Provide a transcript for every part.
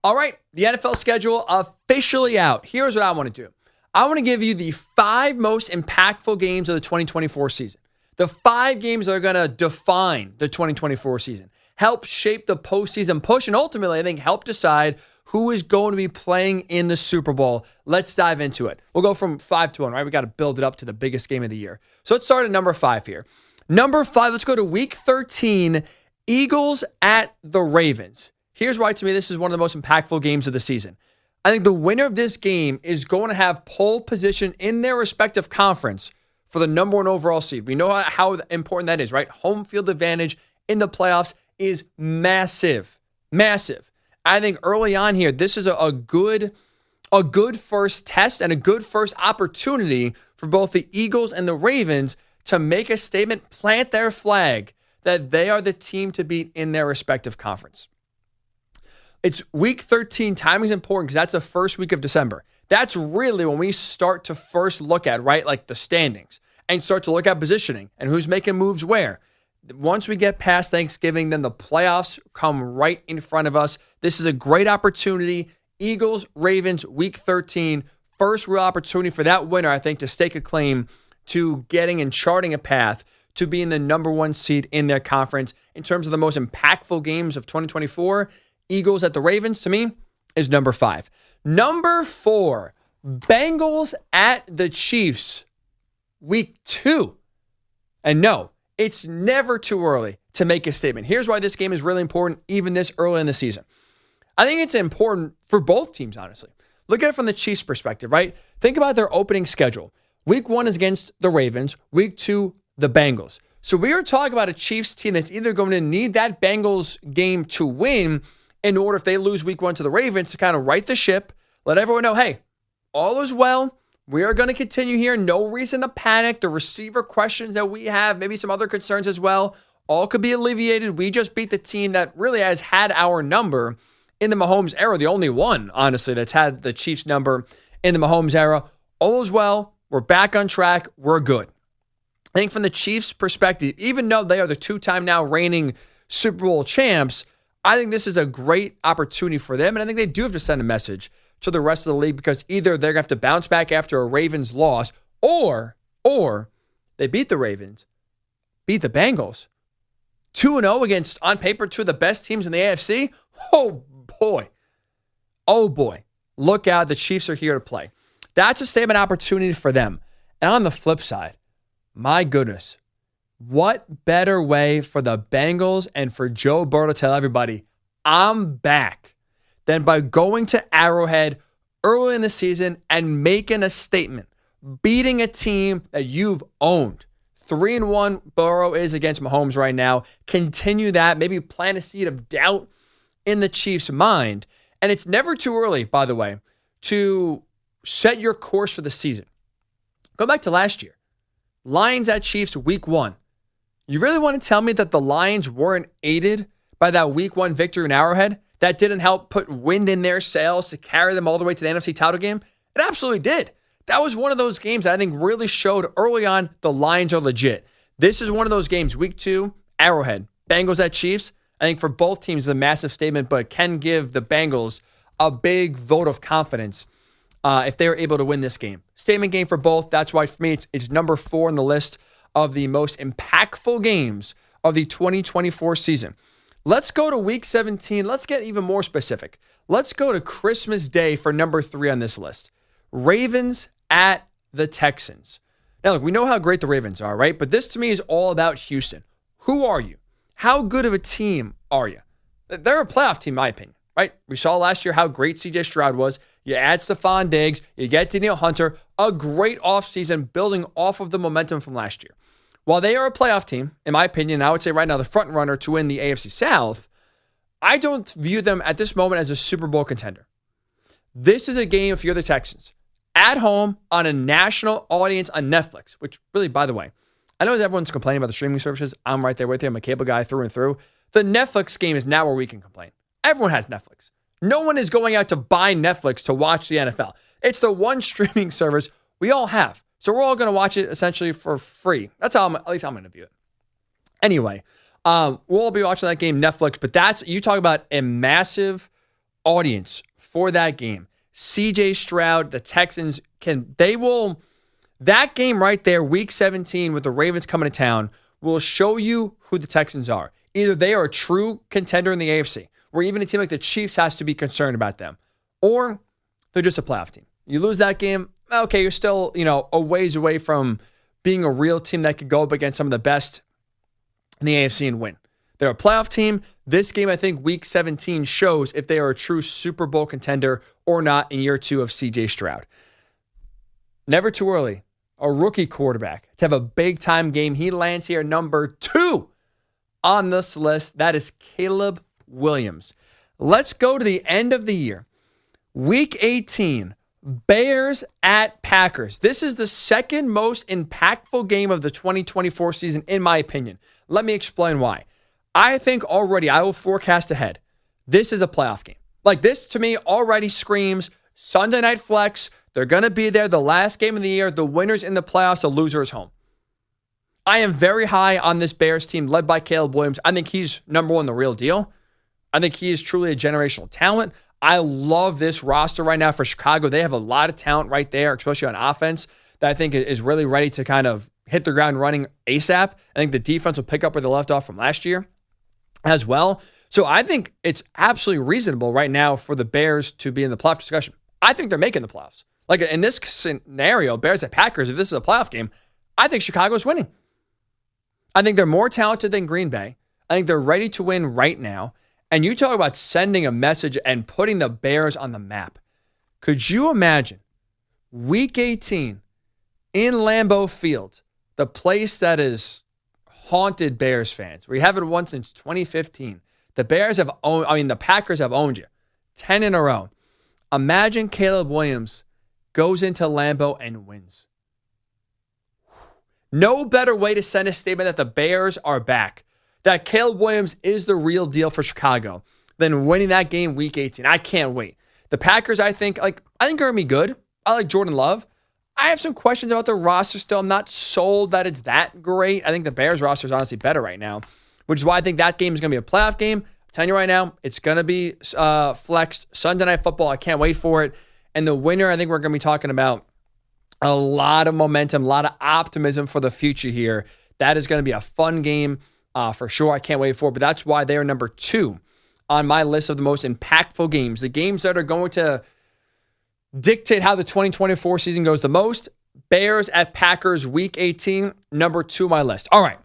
All right, the NFL schedule officially out. Here's what I want to do. I want to give you the 5 most impactful games of the 2024 season. The 5 games that are going to define the 2024 season, help shape the postseason push, and ultimately, I think, help decide who is going to be playing in the Super Bowl. Let's dive into it. We'll go from 5 to 1, right? We got to build it up to the biggest game of the year. So let's start at number 5 here. Number 5, let's go to Week 13, Eagles at the Ravens. Here's why, to me, this is one of the most impactful games of the season. I think the winner of this game is going to have pole position in their respective conference for the number 1 overall seed. We know how important that is, right? Home field advantage in the playoffs is massive, massive. I think early on here, this is a good first test and a good first opportunity for both the Eagles and the Ravens to make a statement, plant their flag that they are the team to beat in their respective conference. It's Week 13. Timing is important because that's the first week of December. That's really when we start to first look at, right, like the standings and start to look at positioning and who's making moves where. Once we get past Thanksgiving, then the playoffs come right in front of us. This is a great opportunity. Eagles, Ravens, Week 13. First real opportunity for that winner, I think, to stake a claim to getting and charting a path to being the number 1 seed in their conference. In terms of the most impactful games of 2024, Eagles at the Ravens, to me, is number 5. Number 4, Bengals at the Chiefs, Week 2. And no, it's never too early to make a statement. Here's why this game is really important, even this early in the season. I think it's important for both teams, honestly. Look at it from the Chiefs' perspective, right? Think about their opening schedule. Week 1 is against the Ravens. Week 2, the Bengals. So we are talking about a Chiefs team that's either going to need that Bengals game to win in order, if they lose Week 1 to the Ravens, to kind of right the ship, let everyone know, hey, all is well. We are going to continue here. No reason to panic. The receiver questions that we have, maybe some other concerns as well, all could be alleviated. We just beat the team that really has had our number in the Mahomes era, the only one, honestly, that's had the Chiefs number in the Mahomes era. All is well. We're back on track. We're good. I think from the Chiefs' perspective, even though they are the 2-time now reigning Super Bowl champs, I think this is a great opportunity for them, and I think they do have to send a message to the rest of the league because either they're going to have to bounce back after a Ravens loss, or they beat the Ravens, beat the Bengals, 2-0 against, on paper, 2 of the best teams in the AFC. Oh boy, look out, the Chiefs are here to play. That's a statement opportunity for them. And on the flip side, my goodness, what better way for the Bengals and for Joe Burrow to tell everybody, I'm back, than by going to Arrowhead early in the season and making a statement, beating a team that you've owned. 3-1 Burrow is against Mahomes right now. Continue that, maybe plant a seed of doubt in the Chiefs' mind. And it's never too early, by the way, to set your course for the season. Go back to last year. Lions at Chiefs, Week 1. You really want to tell me that the Lions weren't aided by that Week 1 victory in Arrowhead? That didn't help put wind in their sails to carry them all the way to the NFC title game? It absolutely did. That was one of those games that I think really showed early on the Lions are legit. This is one of those games, Week 2, Arrowhead, Bengals at Chiefs. I think for both teams, it's a massive statement, but can give the Bengals a big vote of confidence if they are able to win this game. Statement game for both. That's why, for me, it's number 4 on the list of the most impactful games of the 2024 season. Let's go to Week 17. Let's get even more specific. Let's go to Christmas Day for number 3 on this list. Ravens at the Texans. Now, look, we know how great the Ravens are, right? But this, to me, is all about Houston. Who are you? How good of a team are you? They're a playoff team, in my opinion, right? We saw last year how great C.J. Stroud was. You add Stephon Diggs. You get Danielle Hunter. A great offseason building off of the momentum from last year. While they are a playoff team, in my opinion, I would say right now the front runner to win the AFC South, I don't view them at this moment as a Super Bowl contender. This is a game if you're the Texans. At home on a national audience on Netflix, which really, by the way, I know everyone's complaining about the streaming services. I'm right there with you. I'm a cable guy through and through. The Netflix game is now where we can complain. Everyone has Netflix. No one is going out to buy Netflix to watch the NFL. It's the one streaming service we all have. So we're all going to watch it essentially for free. That's how at least I'm going to view it. Anyway, we'll all be watching that game Netflix, but you talk about a massive audience for that game. CJ Stroud, the Texans that game right there, week 17 with the Ravens coming to town, will show you who the Texans are. Either they are a true contender in the AFC, where even a team like the Chiefs has to be concerned about them, or they're just a playoff team. You lose that game, okay, you're still, a ways away from being a real team that could go up against some of the best in the AFC and win. They're a playoff team. This game, I think, week 17 shows if they are a true Super Bowl contender or not in year 2 of CJ Stroud. Never too early. A rookie quarterback to have a big-time game. He lands here number 2 on this list. That is Caleb Williams. Let's go to the end of the year. Week 18, Bears at Packers. This is the second most impactful game of the 2024 season, in my opinion. Let me explain why. I think already, I will forecast ahead. This is a playoff game. Like, this to me already screams Sunday Night Flex. They're going to be there the last game of the year. The winner's in the playoffs, the loser's home. I am very high on this Bears team led by Caleb Williams. I think he's number 1, the real deal. I think he is truly a generational talent. I love this roster right now for Chicago. They have a lot of talent right there, especially on offense, that I think is really ready to kind of hit the ground running ASAP. I think the defense will pick up where they left off from last year as well. So I think it's absolutely reasonable right now for the Bears to be in the playoff discussion. I think they're making the playoffs. Like in this scenario, Bears at Packers, if this is a playoff game, I think Chicago's winning. I think they're more talented than Green Bay. I think they're ready to win right now. And you talk about sending a message and putting the Bears on the map. Could you imagine week 18 in Lambeau Field, the place that is haunted Bears fans? We haven't won since 2015. The Packers have owned you 10 in a row. Imagine Caleb Williams goes into Lambeau and wins. No better way to send a statement that the Bears are back, that Caleb Williams is the real deal for Chicago, than winning that game week 18. I can't wait. The Packers, I think are going to be good. I like Jordan Love. I have some questions about the roster still. I'm not sold that it's that great. I think the Bears roster is honestly better right now, which is why I think that game is going to be a playoff game. I'm telling you right now, it's going to be flexed Sunday Night Football. I can't wait for it. And the winner, I think we're going to be talking about a lot of momentum, a lot of optimism for the future here. That is going to be a fun game for sure. I can't wait for it. But that's why they are number 2 on my list of the most impactful games. The games that are going to dictate how the 2024 season goes the most. Bears at Packers week 18, number 2 on my list. All right.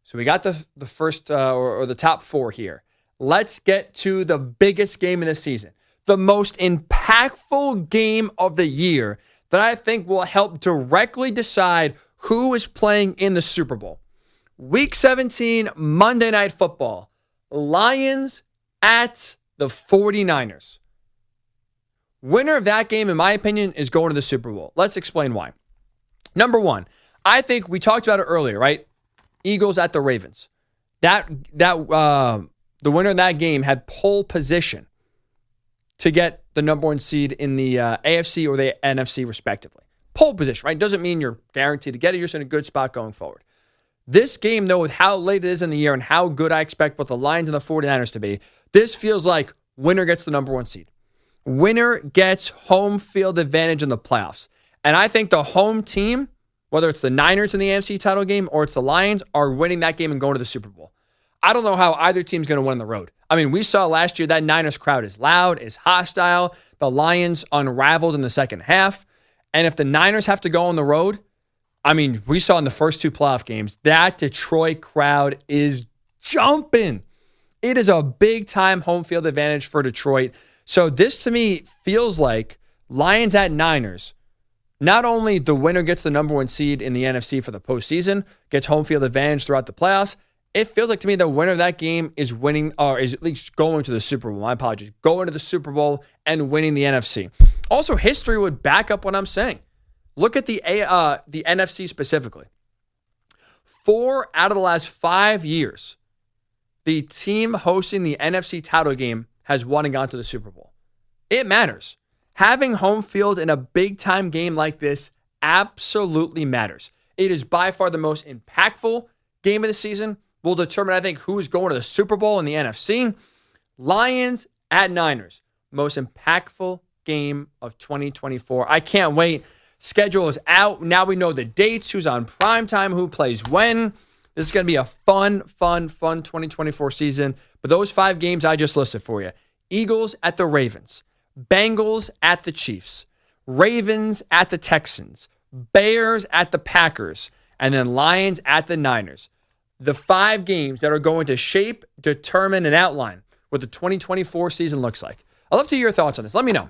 So we got the first or the top 4 here. Let's get to the biggest game of the season. The most impactful game of the year that I think will help directly decide who is playing in the Super Bowl. Week 17, Monday Night Football. Lions at the 49ers. Winner of that game, in my opinion, is going to the Super Bowl. Let's explain why. Number 1, I think we talked about it earlier, right? Eagles at the Ravens. The winner of that game had pole position to get the number 1 seed in the AFC or the NFC, respectively. Pole position, right? Doesn't mean you're guaranteed to get it. You're just in a good spot going forward. This game, though, with how late it is in the year and how good I expect both the Lions and the 49ers to be, this feels like winner gets the number 1 seed. Winner gets home field advantage in the playoffs. And I think the home team, whether it's the Niners in the AFC title game or it's the Lions, are winning that game and going to the Super Bowl. I don't know how either team's going to win on the road. I mean, we saw last year that Niners crowd is loud, is hostile. The Lions unraveled in the second half. And if the Niners have to go on the road, I mean, we saw in the first 2 playoff games, that Detroit crowd is jumping. It is a big-time home field advantage for Detroit. So this, to me, feels like Lions at Niners. Not only the winner gets the number 1 seed in the NFC for the postseason, gets home field advantage throughout the playoffs, it feels like to me the winner of that game is winning, or is at least going to the Super Bowl. My apologies. Going to the Super Bowl and winning the NFC. Also, history would back up what I'm saying. Look at the NFC specifically. 4 out of the last 5 years, the team hosting the NFC title game has won and gone to the Super Bowl. It matters. Having home field in a big-time game like this absolutely matters. It is by far the most impactful game of the season. Will determine, I think, who is going to the Super Bowl in the NFC. Lions at Niners. most impactful game of 2024. I can't wait. Schedule is out. Now we know the dates, who's on primetime, who plays when. This is going to be a fun 2024 season. But those 5 games I just listed for you. Eagles at the Ravens. Bengals at the Chiefs. Ravens at the Texans. Bears at the Packers. And then Lions at the Niners. The 5 games that are going to shape, determine, and outline what the 2024 season looks like. I'd love to hear your thoughts on this. Let me know.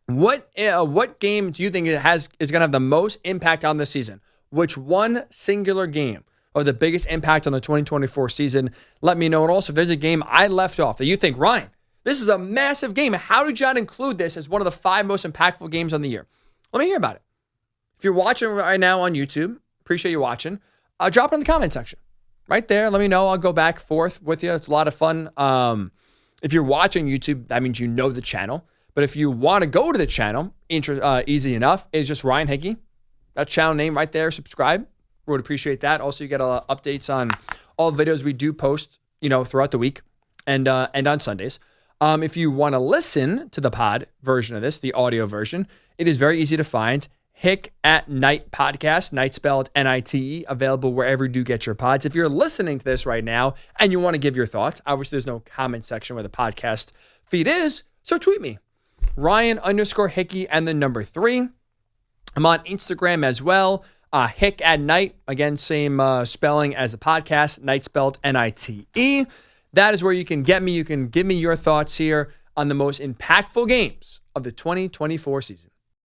What game do you think is going to have the most impact on this season? Which one singular game or the biggest impact on the 2024 season? Let me know. And also, if there's a game I left off that you think, Ryan, this is a massive game. How did you not include this as one of the 5 most impactful games on the year? Let me hear about it. If you're watching right now on YouTube, appreciate you watching. Drop it in the comment section. Right there. Let me know. I'll go back forth with you. It's a lot of fun. If you're watching YouTube, that means you know the channel. But if you want to go to the channel, easy enough. It's just Ryan Hickey. That channel name right there. Subscribe. We would appreciate that. Also, you get updates on all the videos we do post, throughout the week and on Sundays. If you want to listen to the pod version of this, the audio version, it is very easy to find. Hick at Night Podcast, Night spelled Nite, available wherever you do get your pods. If you're listening to this right now and you want to give your thoughts, obviously there's no comment section where the podcast feed is, so tweet me. Ryan_Hickey and the number 3. I'm on Instagram as well. Hick at Night. Again, same spelling as the podcast. Night spelled Nite. That is where you can get me. You can give me your thoughts here on the most impactful games of the 2024 season.